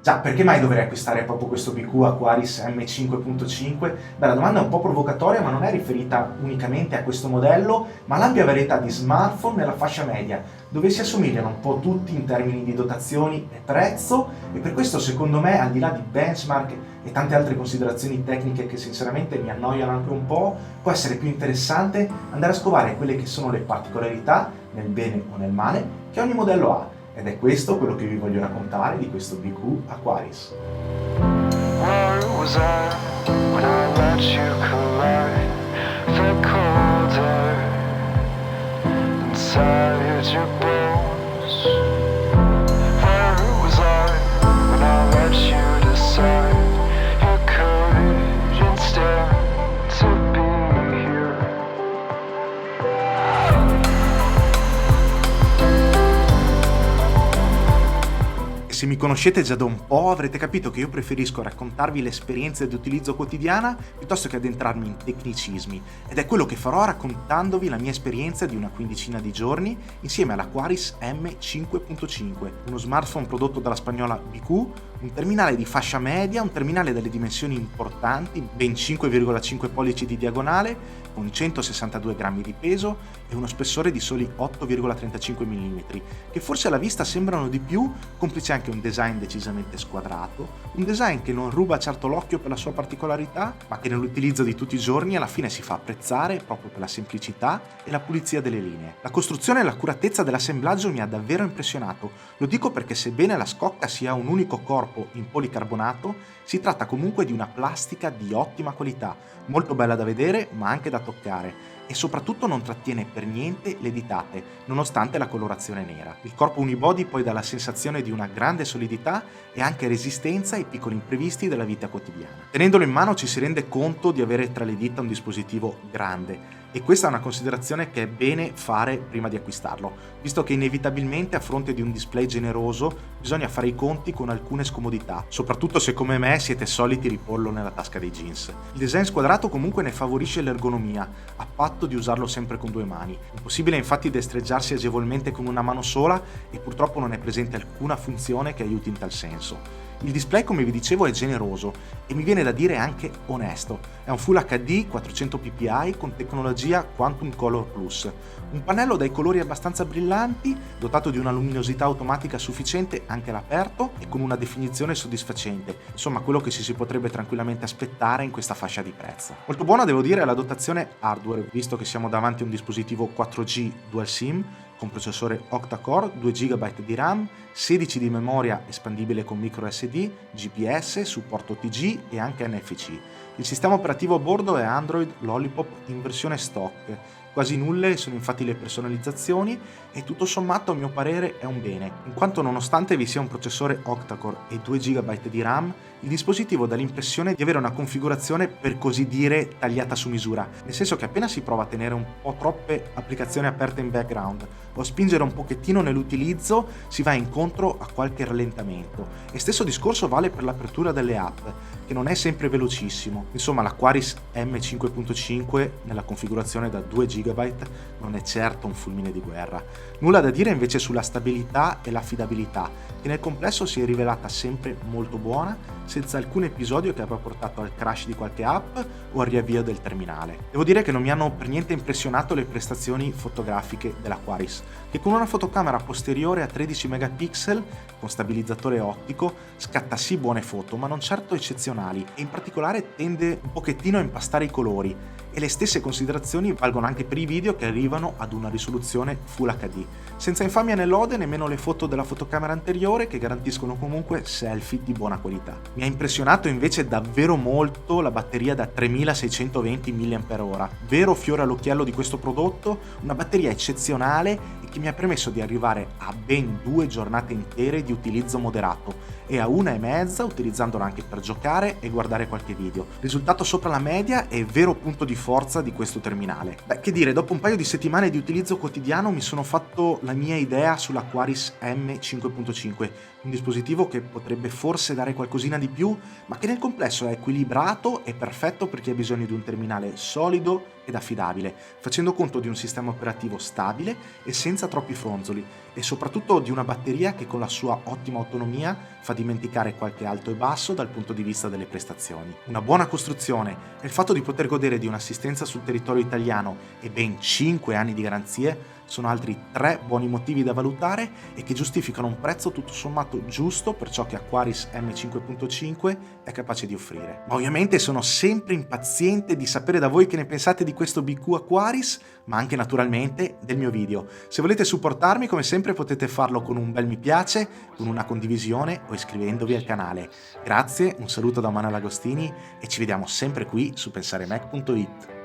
Già, perché mai dovrei acquistare proprio questo BQ Aquaris M5.5? Beh, la domanda è un po' provocatoria, ma non è riferita unicamente a questo modello, ma all'ampia varietà di smartphone nella fascia media, dove si assomigliano un po' tutti in termini di dotazioni e prezzo, e per questo secondo me, al di là di benchmark e tante altre considerazioni tecniche che sinceramente mi annoiano anche un po', può essere più interessante andare a scovare quelle che sono le particolarità, nel bene o nel male, che ogni modello ha. Ed è questo quello che vi voglio raccontare di questo BQ Aquaris. Where was I when I let you collide the cold air inside your bones? Where was I when I let you decide your courage instead to be here? Se mi conoscete già da un po', avrete capito che io preferisco raccontarvi l'esperienza di utilizzo quotidiana piuttosto che addentrarmi in tecnicismi, ed è quello che farò raccontandovi la mia esperienza di una quindicina di giorni insieme all'Aquaris M5.5, uno smartphone prodotto dalla spagnola BQ, un terminale di fascia media, un terminale dalle dimensioni importanti, ben 5,5 pollici di diagonale, con 162 grammi di peso e uno spessore di soli 8,35 mm, che forse alla vista sembrano di più, complice anche un design decisamente squadrato, un design che non ruba certo l'occhio per la sua particolarità, ma che nell'utilizzo di tutti i giorni alla fine si fa apprezzare proprio per la semplicità e la pulizia delle linee. La costruzione e l'accuratezza dell'assemblaggio mi ha davvero impressionato, lo dico perché sebbene la scocca sia un unico corpo in policarbonato, si tratta comunque di una plastica di ottima qualità, molto bella da vedere ma anche da toccare, e soprattutto non trattiene per niente le ditate, nonostante la colorazione nera. Il corpo unibody poi dà la sensazione di una grande solidità e anche resistenza ai piccoli imprevisti della vita quotidiana. Tenendolo in mano ci si rende conto di avere tra le dita un dispositivo grande, e questa è una considerazione che è bene fare prima di acquistarlo, visto che inevitabilmente a fronte di un display generoso bisogna fare i conti con alcune scomodità, soprattutto se come me siete soliti riporlo nella tasca dei jeans. Il design squadrato comunque ne favorisce l'ergonomia, a patto di usarlo sempre con due mani. Impossibile infatti destreggiarsi agevolmente con una mano sola, e purtroppo non è presente alcuna funzione che aiuti in tal senso. Il display, come vi dicevo, è generoso e mi viene da dire anche onesto. È un Full HD 400 ppi con tecnologia Quantum Color Plus, un pannello dai colori abbastanza brillanti, dotato di una luminosità automatica sufficiente anche all'aperto e con una definizione soddisfacente, insomma quello che ci si potrebbe tranquillamente aspettare in questa fascia di prezzo. Molto buona devo dire è la dotazione hardware, visto che siamo davanti a un dispositivo 4G Dual SIM, con processore octa-core, 2 GB di RAM, 16 di memoria espandibile con micro SD, GPS, supporto OTG e anche NFC. Il sistema operativo a bordo è Android Lollipop in versione stock. Quasi nulle sono infatti le personalizzazioni e tutto sommato a mio parere è un bene, in quanto nonostante vi sia un processore octa-core e 2 GB di RAM, il dispositivo dà l'impressione di avere una configurazione per così dire tagliata su misura, nel senso che appena si prova a tenere un po' troppe applicazioni aperte in background o a spingere un pochettino nell'utilizzo si va incontro a qualche rallentamento, e stesso discorso vale per l'apertura delle app, che non è sempre velocissimo. Insomma, l'Aquaris M5.5 nella configurazione da 2 GB non è certo un fulmine di guerra. Nulla da dire invece sulla stabilità e l'affidabilità, che nel complesso si è rivelata sempre molto buona, senza alcun episodio che abbia portato al crash di qualche app o al riavvio del terminale. Devo dire che non mi hanno per niente impressionato le prestazioni fotografiche dell'Aquaris, che con una fotocamera posteriore a 13 megapixel con stabilizzatore ottico scatta sì buone foto, ma non certo eccezionali, e in particolare tende un pochettino a impastare i colori, e le stesse considerazioni valgono anche per i video che arrivano ad una risoluzione Full HD. Senza infamia né lode nemmeno le foto della fotocamera anteriore, che garantiscono comunque selfie di buona qualità. Mi ha impressionato invece davvero molto la batteria da 3620 mAh, vero fiore all'occhiello di questo prodotto, una batteria eccezionale e che mi ha permesso di arrivare a ben 2 giornate intere di utilizzo moderato e a 1,5 utilizzandola anche per giocare e guardare qualche video. Risultato sopra la media e vero punto di forza di questo terminale. Beh, che dire, dopo un paio di settimane di utilizzo quotidiano mi sono fatto la mia idea sull'Aquaris M5.5, Un dispositivo che potrebbe forse dare qualcosina di più, ma che nel complesso è equilibrato e perfetto per chi ha bisogno di un terminale solido ed affidabile, facendo conto di un sistema operativo stabile e senza troppi fronzoli, e soprattutto di una batteria che con la sua ottima autonomia fa dimenticare qualche alto e basso dal punto di vista delle prestazioni. Una buona costruzione e il fatto di poter godere di un'assistenza sul territorio italiano e ben 5 anni di garanzie sono altri 3 buoni motivi da valutare e che giustificano un prezzo tutto sommato giusto per ciò che Aquaris M5.5 è capace di offrire. Ma ovviamente sono sempre impaziente di sapere da voi che ne pensate di questo BQ Aquaris, ma anche naturalmente del mio video. Se volete supportarmi, come sempre potete farlo con un bel mi piace, con una condivisione o iscrivendovi al canale. Grazie, un saluto da Manuel Agostini e ci vediamo sempre qui su pensaremac.it.